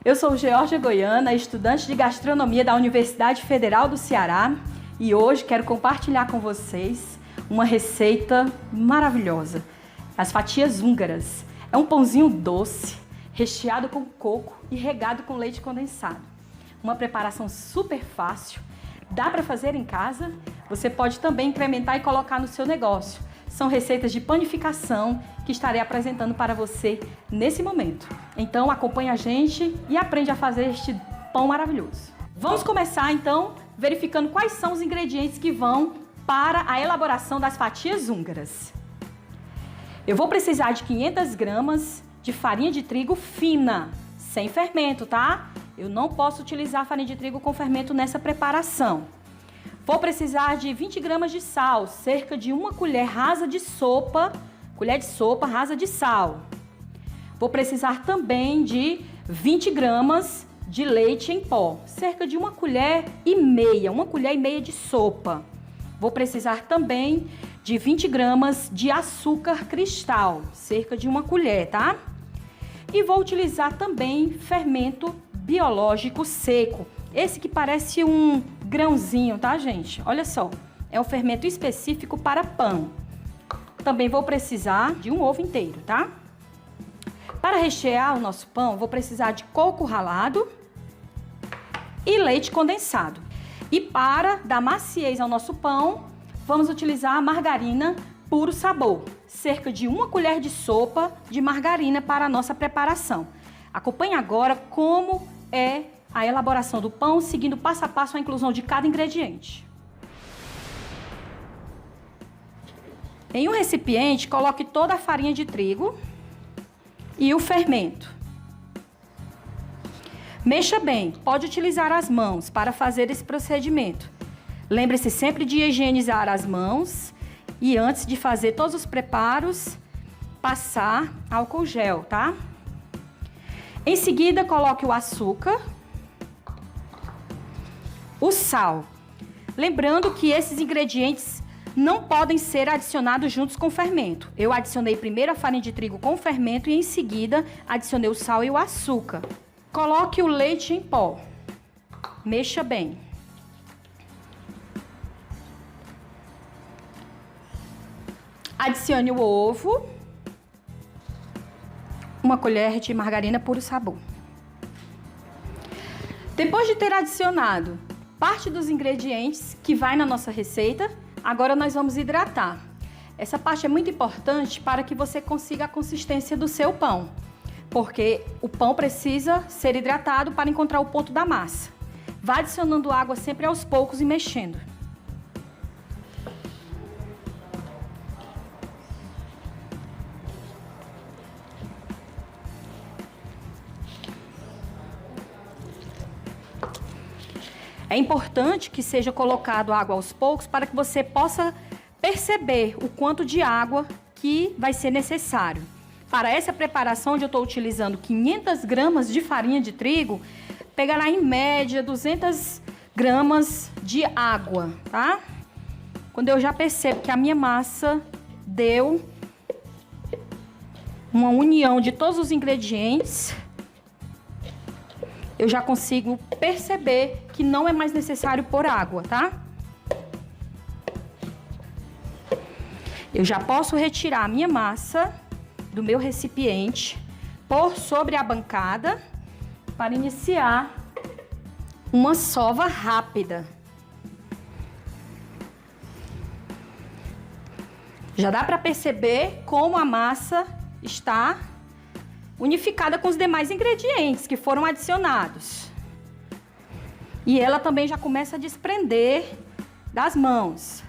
Eu sou Georgia Goiana, estudante de gastronomia da Universidade Federal do Ceará e hoje quero compartilhar com vocês uma receita maravilhosa, as fatias húngaras. É um pãozinho doce, recheado com coco e regado com leite condensado. Uma preparação super fácil, dá para fazer em casa, você pode também incrementar e colocar no seu negócio. São receitas de panificação que estarei apresentando para você nesse momento. Então acompanhe a gente e aprende a fazer este pão maravilhoso. Vamos começar então verificando quais são os ingredientes que vão para a elaboração das fatias húngaras. Eu vou precisar de 500 gramas de farinha de trigo fina, sem fermento, tá? Eu não posso utilizar farinha de trigo com fermento nessa preparação. Vou precisar de 20 gramas de sal, cerca de uma colher rasa de sopa, rasa de sal. Vou precisar também de 20 gramas de leite em pó, cerca de uma colher e meia de sopa. Vou precisar também de 20 gramas de açúcar cristal, cerca de uma colher, tá? E vou utilizar também fermento biológico seco, esse que parece um grãozinho, tá, gente? Olha só, é um fermento específico para pão. Também vou precisar de um ovo inteiro, tá? Para rechear o nosso pão, vou precisar de coco ralado e leite condensado. E para dar maciez ao nosso pão, vamos utilizar a margarina Puro Sabor, cerca de uma colher de sopa de margarina para a nossa preparação. Acompanhe agora como é a elaboração do pão, seguindo passo a passo a inclusão de cada ingrediente. Em um recipiente, coloque toda a farinha de trigo e o fermento. Mexa bem, pode utilizar as mãos para fazer esse procedimento. Lembre-se sempre de higienizar as mãos e antes de fazer todos os preparos, passar álcool gel, tá? Em seguida, coloque o açúcar, o sal. Lembrando que esses ingredientes não podem ser adicionados juntos com o fermento. Eu adicionei primeiro a farinha de trigo com o fermento e em seguida adicionei o sal e o açúcar. Coloque o leite em pó. Mexa bem. Adicione o ovo. Uma colher de margarina Puro Sabor. Depois de ter adicionado parte dos ingredientes que vai na nossa receita, agora nós vamos hidratar. Essa parte é muito importante para que você consiga a consistência do seu pão, porque o pão precisa ser hidratado para encontrar o ponto da massa. Vá adicionando água sempre aos poucos e mexendo. É importante que seja colocado água aos poucos para que você possa perceber o quanto de água que vai ser necessário. Para essa preparação, onde eu estou utilizando 500 gramas de farinha de trigo, pegará em média 200 gramas de água, tá? Quando eu já percebo que a minha massa deu uma união de todos os ingredientes, eu já consigo perceber que não é mais necessário pôr água, tá? Eu já posso retirar a minha massa do meu recipiente, pôr sobre a bancada para iniciar uma sova rápida. Já dá para perceber como a massa está unificada com os demais ingredientes que foram adicionados. E ela também já começa a desprender das mãos.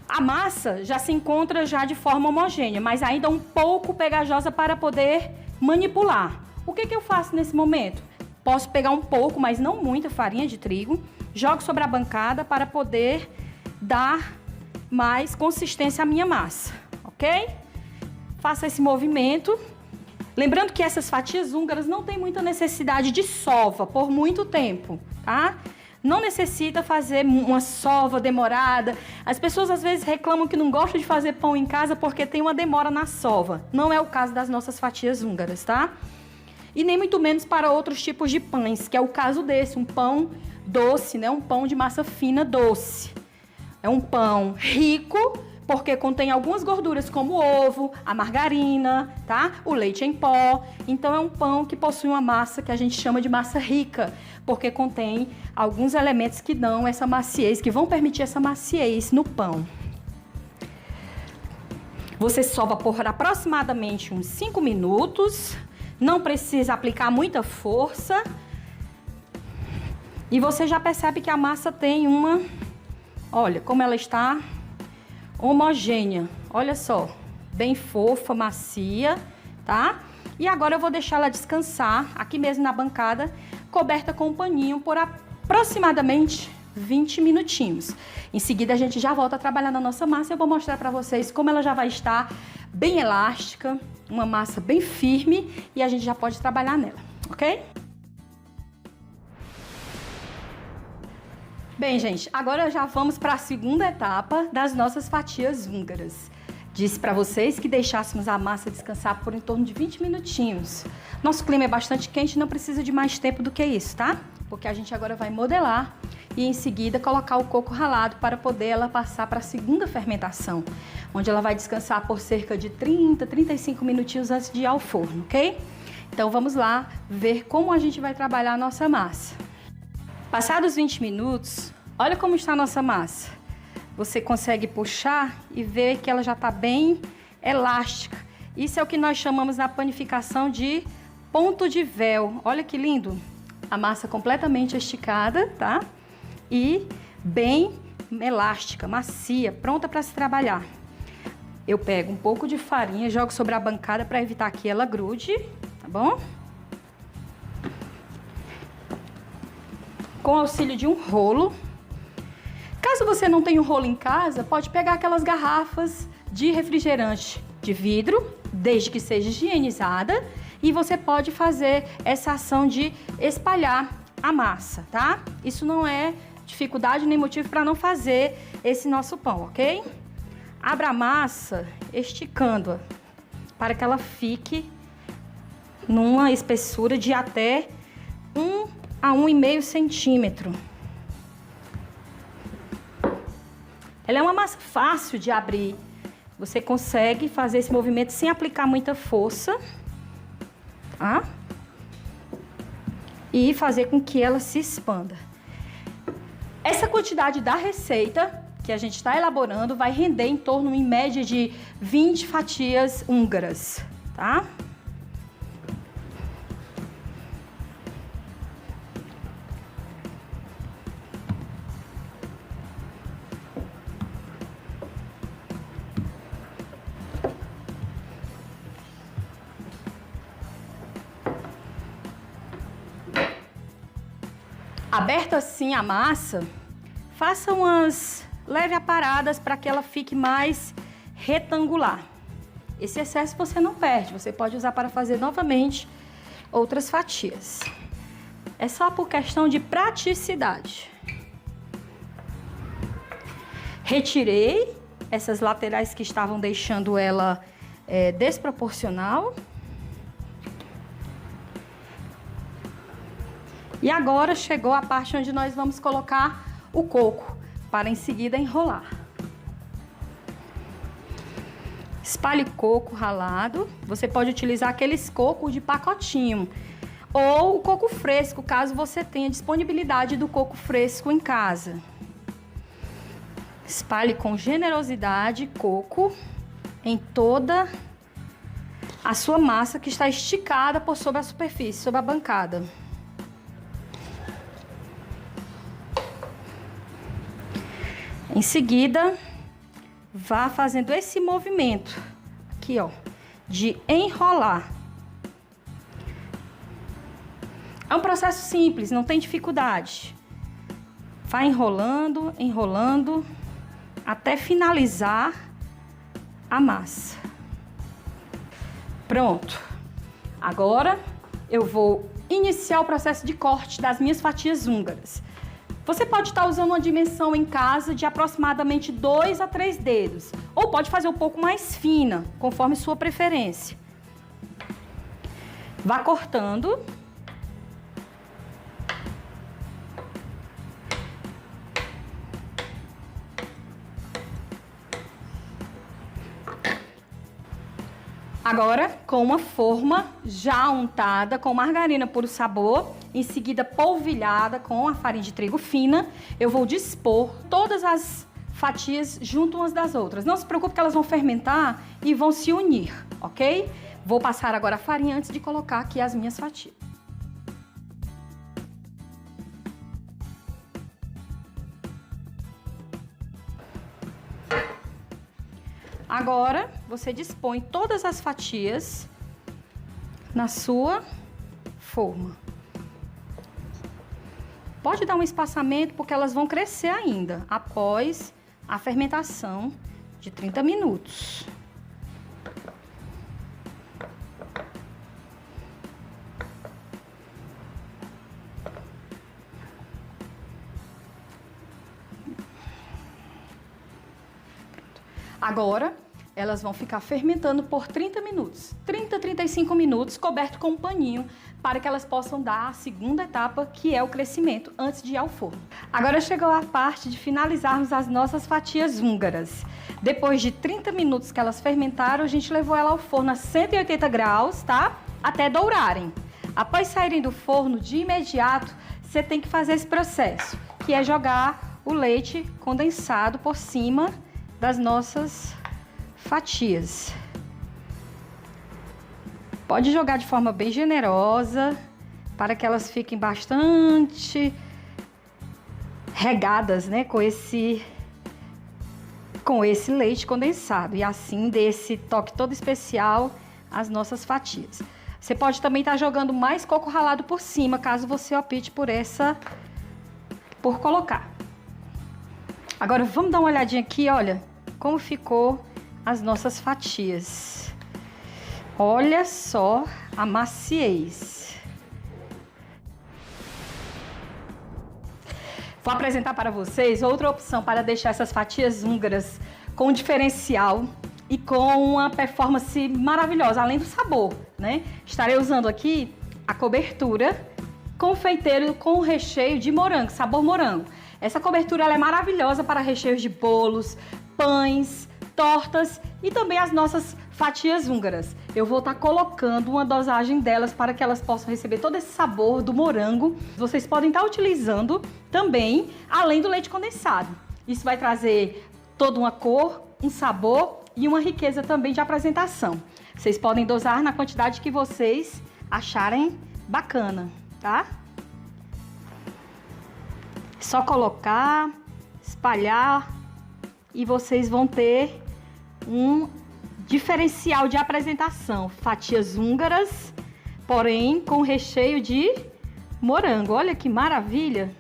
A massa já se encontra já de forma homogênea, mas ainda um pouco pegajosa para poder manipular. O que eu faço nesse momento? Posso pegar um pouco, mas não muita farinha de trigo, jogo sobre a bancada para poder dar mais consistência à minha massa, ok? Faça esse movimento Lembrando que essas fatias húngaras não tem muita necessidade de sova por muito tempo, tá? Não necessita fazer uma sova demorada. As pessoas às vezes reclamam que não gostam de fazer pão em casa porque tem uma demora na sova. Não é o caso das nossas fatias húngaras, tá? E nem muito menos para outros tipos de pães, que é o caso desse, um pão doce, né? Um pão de massa fina doce. É um pão rico, porque contém algumas gorduras como o ovo, a margarina, tá? O leite em pó. Então é um pão que possui uma massa que a gente chama de massa rica, porque contém alguns elementos que dão essa maciez, que vão permitir essa maciez no pão. Você sova por aproximadamente uns 5 minutos. Não precisa aplicar muita força. E você já percebe que a massa tem uma... Olha como ela está homogênea. Olha só, bem fofa, macia, tá? E agora eu vou deixar ela descansar aqui mesmo na bancada, coberta com um paninho por aproximadamente 20 minutinhos. Em seguida a gente já volta a trabalhar na nossa massa e eu vou mostrar para vocês como ela já vai estar bem elástica, uma massa bem firme e a gente já pode trabalhar nela, ok? Bem, gente, agora já vamos para a segunda etapa das nossas fatias húngaras. Disse para vocês que deixássemos a massa descansar por em torno de 20 minutinhos. Nosso clima é bastante quente, não precisa de mais tempo do que isso, tá? Porque a gente agora vai modelar e em seguida colocar o coco ralado para poder ela passar para a segunda fermentação, onde ela vai descansar por cerca de 30, 35 minutinhos antes de ir ao forno, ok? Então vamos lá ver como a gente vai trabalhar a nossa massa. Passados 20 minutos, olha como está a nossa massa. Você consegue puxar e ver que ela já está bem elástica. Isso é o que nós chamamos na panificação de ponto de véu. Olha que lindo! A massa completamente esticada, tá? E bem elástica, macia, pronta para se trabalhar. Eu pego um pouco de farinha, jogo sobre a bancada para evitar que ela grude, tá bom? Com o auxílio de um rolo. Caso você não tenha um rolo em casa, pode pegar aquelas garrafas de refrigerante de vidro, desde que seja higienizada, e você pode fazer essa ação de espalhar a massa, tá? Isso não é dificuldade nem motivo para não fazer esse nosso pão, ok? Abra a massa esticando-a para que ela fique numa espessura de até 1 a 1,5 centímetro. Ela é uma massa fácil de abrir. Você consegue fazer esse movimento sem aplicar muita força, tá? E fazer com que ela se expanda. Essa quantidade da receita que a gente está elaborando vai render em torno, em média, de 20 fatias húngaras, tá? Aberta assim a massa, faça umas leves aparadas para que ela fique mais retangular. Esse excesso você não perde, você pode usar para fazer novamente outras fatias. É só por questão de praticidade. Retirei essas laterais que estavam deixando ela desproporcional. E agora chegou a parte onde nós vamos colocar o coco, para em seguida enrolar. Espalhe coco ralado. Você pode utilizar aqueles cocos de pacotinho ou o coco fresco, caso você tenha disponibilidade do coco fresco em casa. Espalhe com generosidade coco em toda a sua massa que está esticada por sobre a superfície, sobre a bancada. Em seguida, vá fazendo esse movimento aqui, ó, de enrolar. É um processo simples, não tem dificuldade. Vai enrolando, enrolando, até finalizar a massa. Pronto. Agora eu vou iniciar o processo de corte das minhas fatias húngaras. Você pode estar usando uma dimensão em casa de aproximadamente 2 a 3 dedos, ou pode fazer um pouco mais fina, conforme sua preferência. Vá cortando. Agora, com uma forma já untada com margarina puro sabor, em seguida polvilhada com a farinha de trigo fina, eu vou dispor todas as fatias junto umas das outras. Não se preocupe que elas vão fermentar e vão se unir, ok? Vou passar agora a farinha antes de colocar aqui as minhas fatias. Agora, você dispõe todas as fatias na sua forma. Pode dar um espaçamento porque elas vão crescer ainda após a fermentação de 30 minutos. Agora, elas vão ficar fermentando por 30 minutos, 30, 35 minutos, coberto com um paninho, para que elas possam dar a segunda etapa, que é o crescimento, antes de ir ao forno. Agora chegou a parte de finalizarmos as nossas fatias húngaras. Depois de 30 minutos que elas fermentaram, a gente levou ela ao forno a 180 graus, tá? Até dourarem. Após saírem do forno, de imediato, você tem que fazer esse processo, que é jogar o leite condensado por cima das nossas fatias. Pode jogar de forma bem generosa, para que elas fiquem bastante regadas, né, com esse leite condensado, e assim dê esse toque todo especial às nossas fatias. Você pode também estar jogando mais coco ralado por cima, caso você opte por colocar. Agora vamos dar uma olhadinha aqui, olha, como ficou as nossas fatias. Olha só a maciez. Vou apresentar para vocês outra opção para deixar essas fatias húngaras com um diferencial e com uma performance maravilhosa, além do sabor, né? Estarei usando aqui a cobertura confeiteiro com recheio de morango, sabor morango. Essa cobertura ela é maravilhosa para recheios de bolos, pães, tortas e também as nossas fatias húngaras. Eu vou estar colocando uma dosagem delas para que elas possam receber todo esse sabor do morango. Vocês podem estar utilizando também, além do leite condensado. Isso vai trazer toda uma cor, um sabor e uma riqueza também de apresentação. Vocês podem dosar na quantidade que vocês acharem bacana, tá? Só colocar, espalhar e vocês vão ter um diferencial de apresentação. Fatias húngaras, porém com recheio de morango. Olha que maravilha!